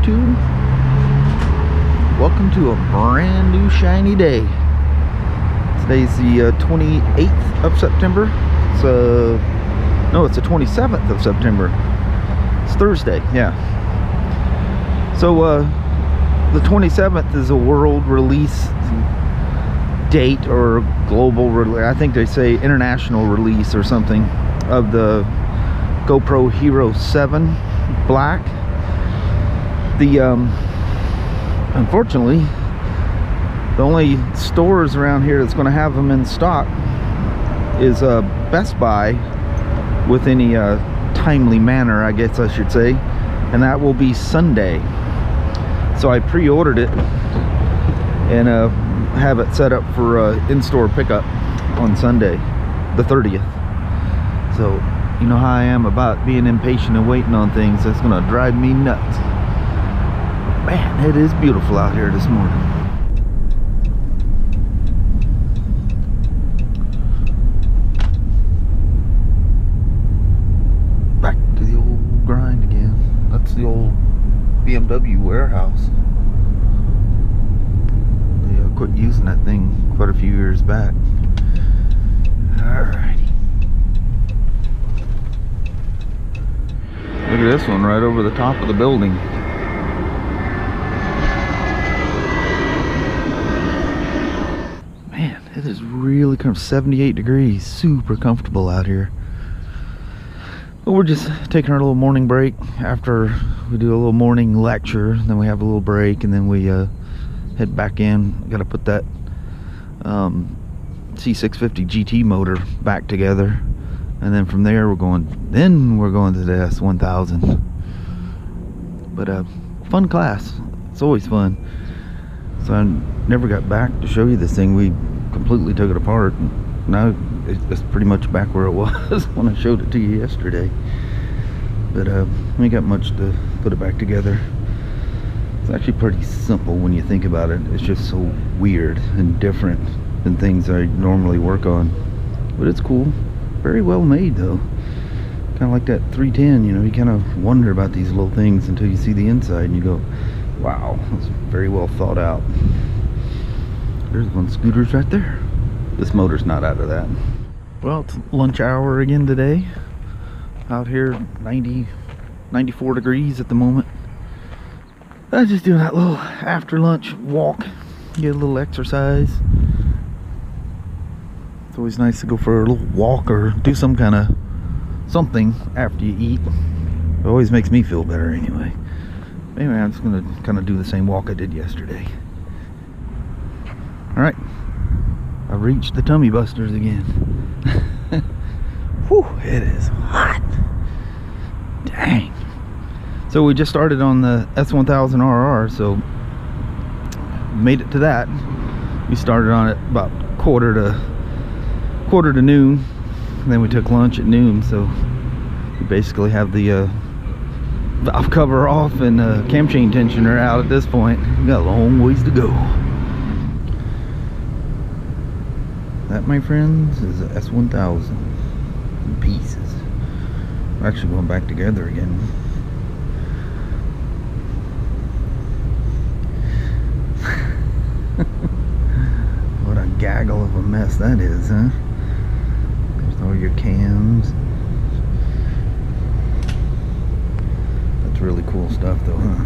YouTube? Welcome to a brand new shiny day. Today's the 28th of September. No, it's the 27th of September. It's Thursday, yeah. So the 27th is a world release date, or global release. I think they say international release or something, of the GoPro Hero 7 Black. Unfortunately, the only stores around here that's going to have them in stock is Best Buy, with any timely manner, I guess I should say, and that will be Sunday. So I pre-ordered it and have it set up for in-store pickup on Sunday, the 30th. So you know how I am about being impatient and waiting on things. That's gonna drive me nuts. Man, it is beautiful out here this morning. Back to the old grind again. That's the old BMW warehouse. They quit using that thing quite a few years back. Alrighty. Look at this one right over the top of the building. Man, it is really kind of 78 degrees, super comfortable out here. But we're just taking our little morning break. After we do a little morning lecture, then we have a little break, and then we head back in. Got to put that C650 GT motor back together, and then from there we're going to the S1000. But fun class. It's always fun. So I never got back to show you this thing. We completely took it apart. Now it's pretty much back where it was when I showed it to you yesterday. But we ain't got much to put it back together. It's actually pretty simple when you think about it. It's just so weird and different than things I normally work on. But it's cool. Very well made though. Kind of like that 310, you know, you kind of wonder about these little things until you see the inside and you go, wow, that's very well thought out. There's one scooter's right there. This motor's not out of that. Well, it's lunch hour again today. Out here, 94 degrees at the moment. I was just doing that little after lunch walk, get a little exercise. It's always nice to go for a little walk or do some kind of something after you eat. It always makes me feel better anyway. Anyway, I'm just gonna kind of do the same walk I did yesterday. Alright, I reached the tummy busters again. Whew, it is hot. Dang. So we just started on the S1000RR, so made it to that. We started on it about quarter to noon, and then we took lunch at noon. So we basically have the valve cover off and cam chain tensioner out at this point. We got a long ways to go. That, my friends, is a S1000 in pieces. We're actually going back together again. What a gaggle of a mess that is, huh? There's all your cams. That's really cool stuff though, huh?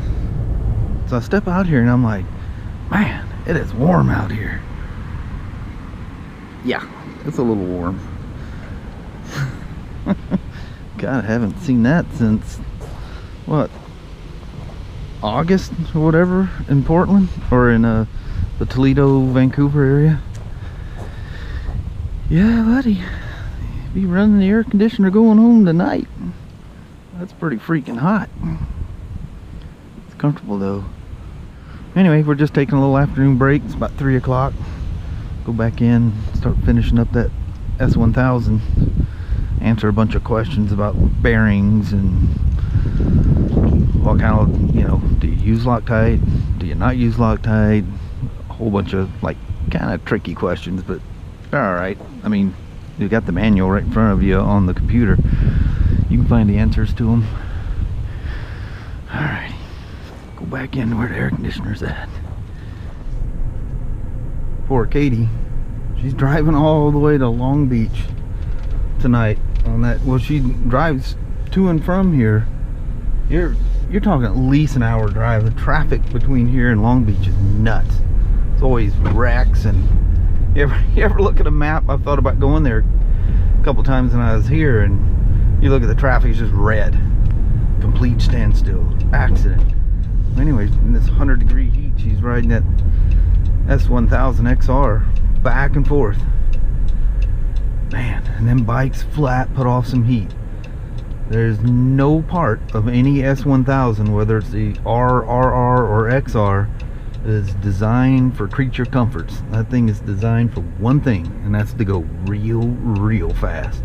So I step out here and I'm like, man, it is warm out here. Yeah, it's a little warm. God, I haven't seen that since, what, August or whatever, in Portland, or in the Toledo, Vancouver area. Yeah, buddy, be running the air conditioner going home tonight. That's pretty freaking hot. It's comfortable though. Anyway, we're just taking a little afternoon break. It's about 3 o'clock. Go back in, start finishing up that S1000. Answer a bunch of questions about bearings and what kind of, you know, do you use Loctite? Do you not use Loctite? A whole bunch of like kind of tricky questions, but they're alright. I mean, you got the manual right in front of you on the computer. You can find the answers to them. Alright. Go back in where the air conditioner's at. Poor Katie. She's driving all the way to Long Beach tonight on that. Well, she drives to and from here. You're talking at least an hour drive. The traffic between here and Long Beach is nuts. It's always wrecks. And you ever look at a map? I've thought about going there a couple times when I was here, and you look at the traffic, it's just red. Complete standstill. Accident. Anyways, in this 100-degree heat, she's riding that S1000RR back and forth. Man, and then bikes flat put off some heat. There's no part of any S1000, whether it's the RRR or XR, is designed for creature comforts. That thing is designed for one thing, and that's to go real fast.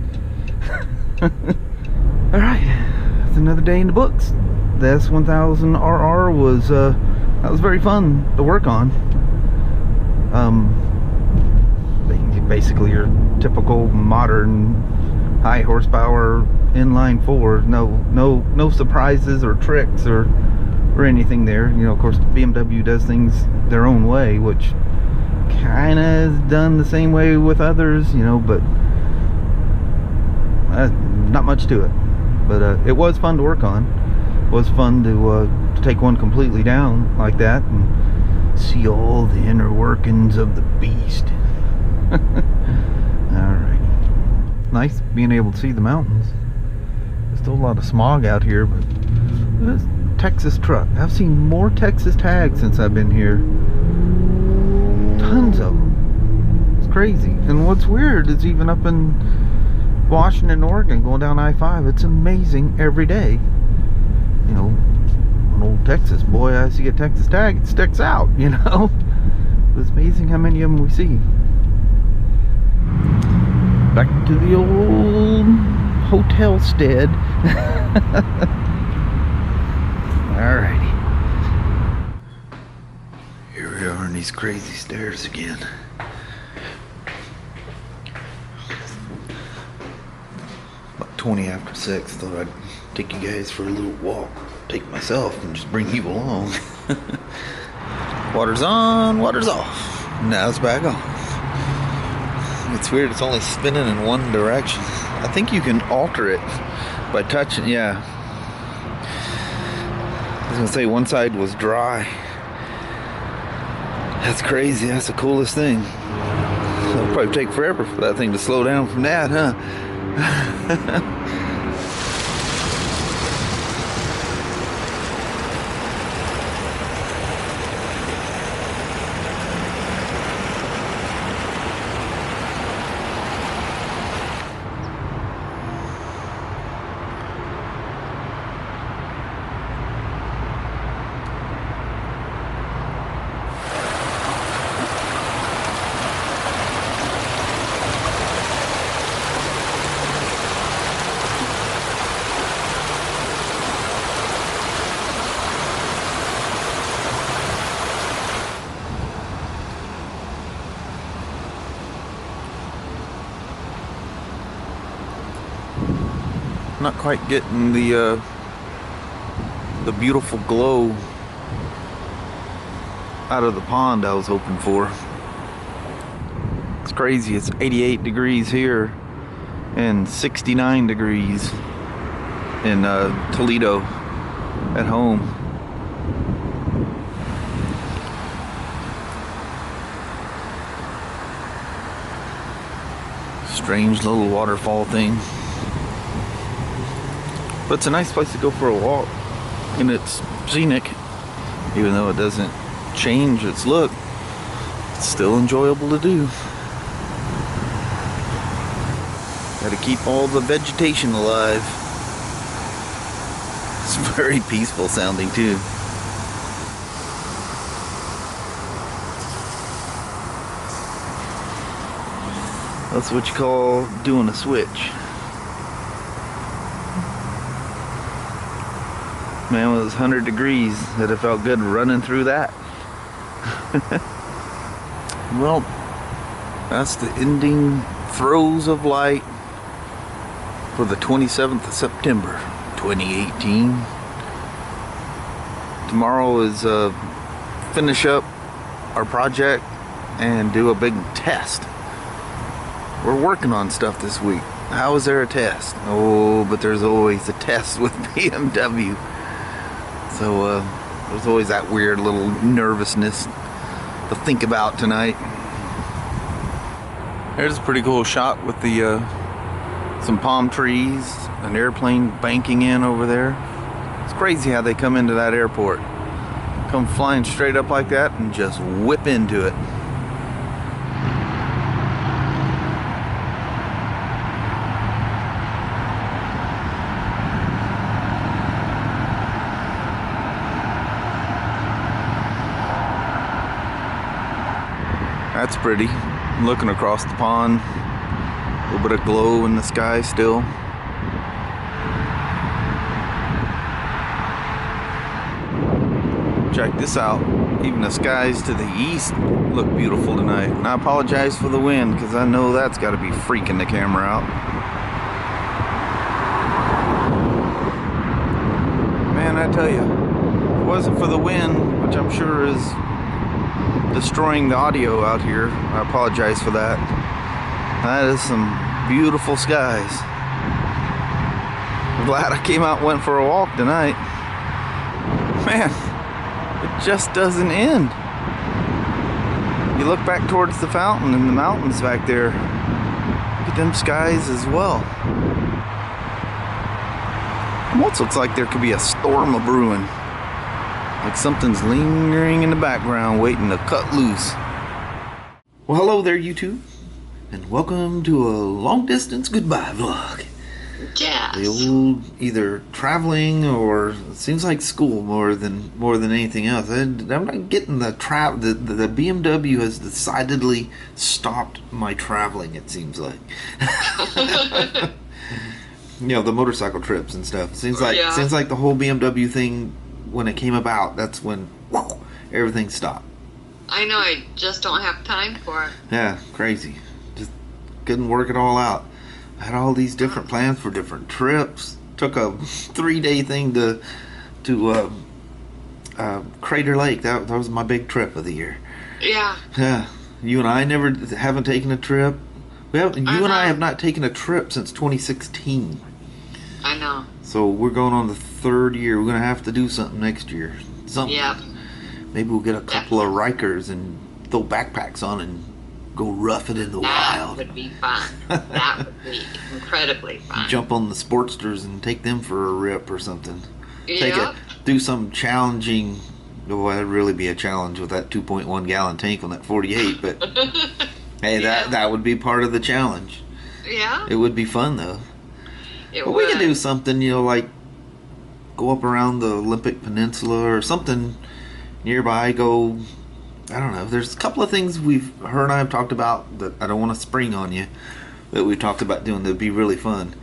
Alright, that's another day in the books. The S1000RR was that was very fun to work on. Basically your typical modern high horsepower inline four. No surprises or tricks or anything there. You know, of course BMW does things their own way, which kind of is done the same way with others, you know, but not much to it. But it was fun to work on. It was fun to take one completely down like that and see all the inner workings of the beast. Alright. Nice being able to see the mountains. There's still a lot of smog out here, but this Texas truck. I've seen more Texas tags since I've been here. Tons of them. It's crazy. And what's weird is even up in Washington, Oregon, going down I-5, it's amazing every day. You know, an old Texas boy, I see a Texas tag, it sticks out, you know. It's amazing how many of them we see. Back to the old hotel stead. Alrighty. Here we are on these crazy stairs again. About 20 after 6. Thought I'd take you guys for a little walk. Take myself and just bring you along. Water's on, water's off. Now it's back on. It's weird, it's only spinning in one direction. I think you can alter it by touching, yeah. I was gonna say one side was dry. That's crazy, that's the coolest thing. It'll probably take forever for that thing to slow down from that, huh? Not quite getting the beautiful glow out of the pond I was hoping for. It's crazy, it's 88 degrees here and 69 degrees in Toledo at home. Strange little waterfall thing. But it's a nice place to go for a walk, and it's scenic. Even though it doesn't change its look, it's still enjoyable to do. Gotta keep all the vegetation alive. It's very peaceful sounding too. That's what you call doing a switch. Man, when it was 100 degrees, that it felt good running through that. Well, that's the ending throes of light for the 27th of September, 2018. Tomorrow is finish up our project and do a big test. We're working on stuff this week. How is there a test? Oh, but there's always a test with BMW. So there's always that weird little nervousness to think about tonight. There's a pretty cool shot with the some palm trees, an airplane banking in over there. It's crazy how they come into that airport. Come flying straight up like that and just whip into it. That's pretty. I'm looking across the pond. A little bit of glow in the sky still. Check this out. Even the skies to the east look beautiful tonight. And I apologize for the wind because I know that's got to be freaking the camera out. Man, I tell you, if it wasn't for the wind, which I'm sure is destroying the audio out here, I apologize for that. That is some beautiful skies. I'm glad I came out and went for a walk tonight. Man, it just doesn't end. You look back towards the fountain and the mountains back there. Look at them skies as well. Almost looks like there could be a storm a brewing. Like something's lingering in the background waiting to cut loose. Well, hello there, YouTube, and welcome to a long distance goodbye vlog. Yes. The old either traveling or it seems like school more than anything else. I'm not getting the BMW has decidedly stopped my traveling, it seems like. You know, the motorcycle trips and stuff. Seems like the whole BMW thing, when it came about, that's when whoa, everything stopped. I know, I just don't have time for it. Yeah, crazy. Just couldn't work it all out. I had all these different plans for different trips. Took a 3-day thing to Crater Lake. That was my big trip of the year. Yeah. Yeah. You and I haven't taken a trip. You and I have not taken a trip since 2016. I know. So we're going on the 3rd year. We're going to have to do something next year. Something. Yep. Maybe we'll get a couple of Rikers and throw backpacks on and go rough it in the wild. That would be fun. That would be incredibly fun. Jump on the Sportsters and take them for a rip or something. Yep. Do some challenging. Oh, that'd really be a challenge with that 2.1 gallon tank on that 48. But hey, that would be part of the challenge. Yeah. It would be fun though. But we could do something, you know, like go up around the Olympic Peninsula or something nearby. Go, I don't know. There's a couple of things her and I have talked about that I don't want to spring on you, that we've talked about doing that'd be really fun.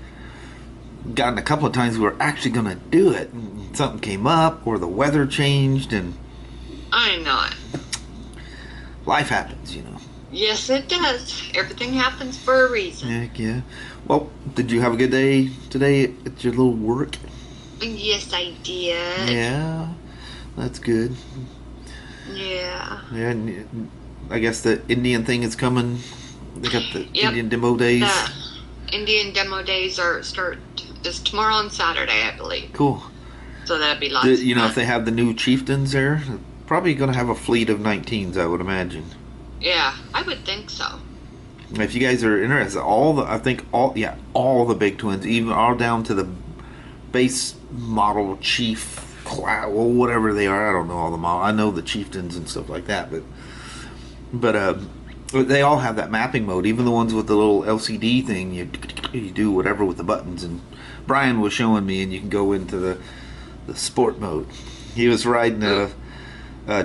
Gotten a couple of times we were actually going to do it. Something came up or the weather changed and I know it. Life happens, you know. Yes, it does. Everything happens for a reason. Heck yeah. Well, did you have a good day today at your little work? Yes, I did. Yeah, that's good. Yeah. Yeah, I guess the Indian thing is coming. They got the Indian demo days. The Indian demo days is tomorrow and Saturday, I believe. Cool. So that'd be lots of fun. If they have the new Chieftains there, probably going to have a fleet of 19s, I would imagine. Yeah, I would think so. If you guys are interested, all the big twins, even all down to the base model Chief, well, whatever they are, I don't know all the models. I know the Chieftains and stuff like that, but they all have that mapping mode. Even the ones with the little LCD thing, you do whatever with the buttons. And Brian was showing me, and you can go into the sport mode. He was riding a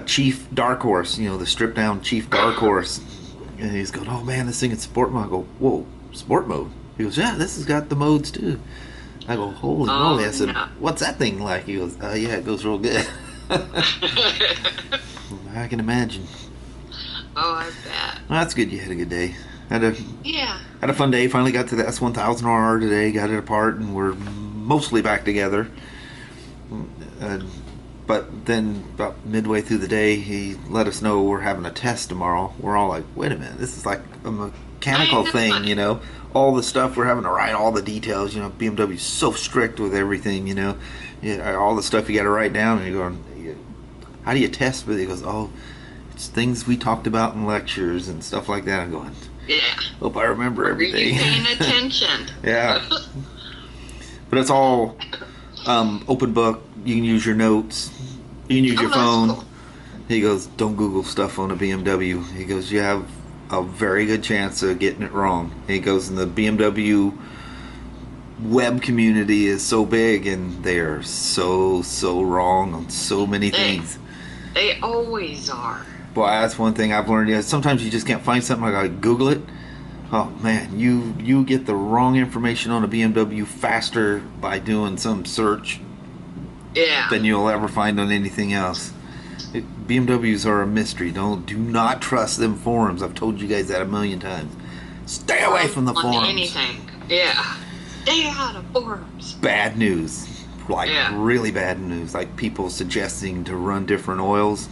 Chief Dark Horse, you know, the stripped down Chief Dark Horse. And he's going, oh man, this thing is sport mode. I go, whoa, sport mode? He goes, yeah, this has got the modes too. I go, holy moly. I said, what's that thing like? He goes, yeah, it goes real good. I can imagine. Oh, I bet. Well, that's good you had a good day. Had a fun day. Finally got to the S1000RR today, got it apart, and we're mostly back together. But then about midway through the day, he let us know we're having a test tomorrow. We're all like, wait a minute, this is like a mechanical thing, you know? All the stuff, we're having to write all the details, you know, BMW's so strict with everything, you know? Yeah, all the stuff you got to write down, and you're going, how do you test with it? He goes, oh, it's things we talked about in lectures and stuff like that. I'm going, Yeah. hope I remember everything. Are you paying attention? Yeah. But it's all open book. You can use your notes. You can use your phone. Cool. He goes, don't Google stuff on a BMW. He goes, you have a very good chance of getting it wrong. He goes, and the BMW web community is so big, and they're so wrong on so many things. They always are. Boy, that's one thing I've learned. Yeah, sometimes you just can't find something. I gotta Google it. Oh man, you get the wrong information on a BMW faster by doing some search than you'll ever find on anything else. BMWs are a mystery. Do not trust them forums. I've told you guys that a million times. Stay away from the forums. Anything. Yeah. Stay out of forums. Bad news. Like really bad news. Like people suggesting to run different oils.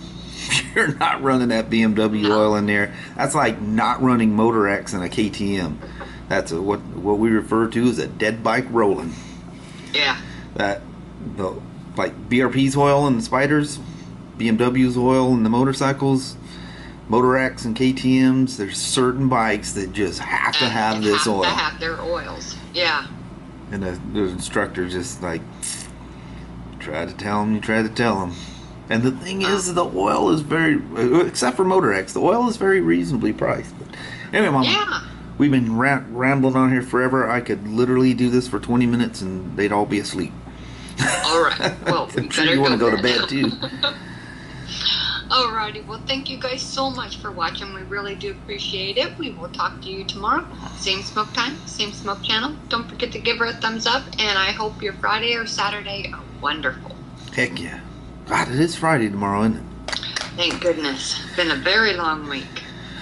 You're not running that BMW oil in there. That's like not running Motor X and a KTM. That's what we refer to as a dead bike rolling. Yeah. Like BRP's oil in the Spyders, BMW's oil in the motorcycles, Motor X and KTM's. There's certain bikes that just have to have this oil. Have to have their oils. Yeah. And the instructor just like try to tell them. And the thing is, the oil is very, except for Motor X, the oil is very reasonably priced. But anyway, Mama, we've been rambling on here forever. I could literally do this for 20 minutes and they'd all be asleep. All right. Well, I'm sure you want to go to bed too. Alrighty. Well, thank you guys so much for watching. We really do appreciate it. We will talk to you tomorrow. Same smoke time, same smoke channel. Don't forget to give her a thumbs up. And I hope your Friday or Saturday are wonderful. Heck yeah. God, it is Friday tomorrow, isn't it? Thank goodness. It's been a very long week.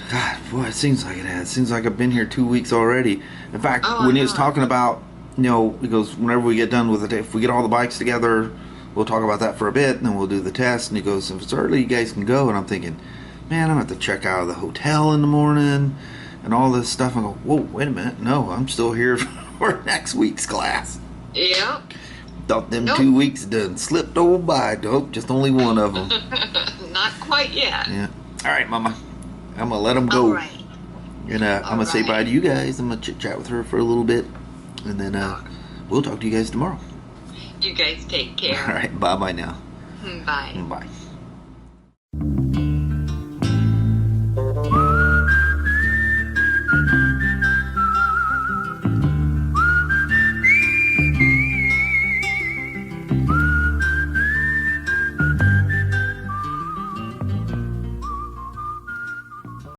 God, boy, it seems like it has. It seems like I've been here 2 weeks already. In fact, when he was talking about, you know, he goes, whenever we get done with it, if we get all the bikes together, we'll talk about that for a bit, and then we'll do the test. And he goes, if it's early, you guys can go. And I'm thinking, man, I'm going to have to check out of the hotel in the morning and all this stuff. I go, whoa, wait a minute. No, I'm still here for next week's class. Yep. Thought them 2 weeks done slipped over by. Nope, just only one of them. Not quite yet. Yeah. All right, Mama. I'm going to let them go. All right. And I'm going to say bye to you guys. I'm going to chit-chat with her for a little bit. And then we'll talk to you guys tomorrow. You guys take care. All right. Bye-bye now. Bye. Bye.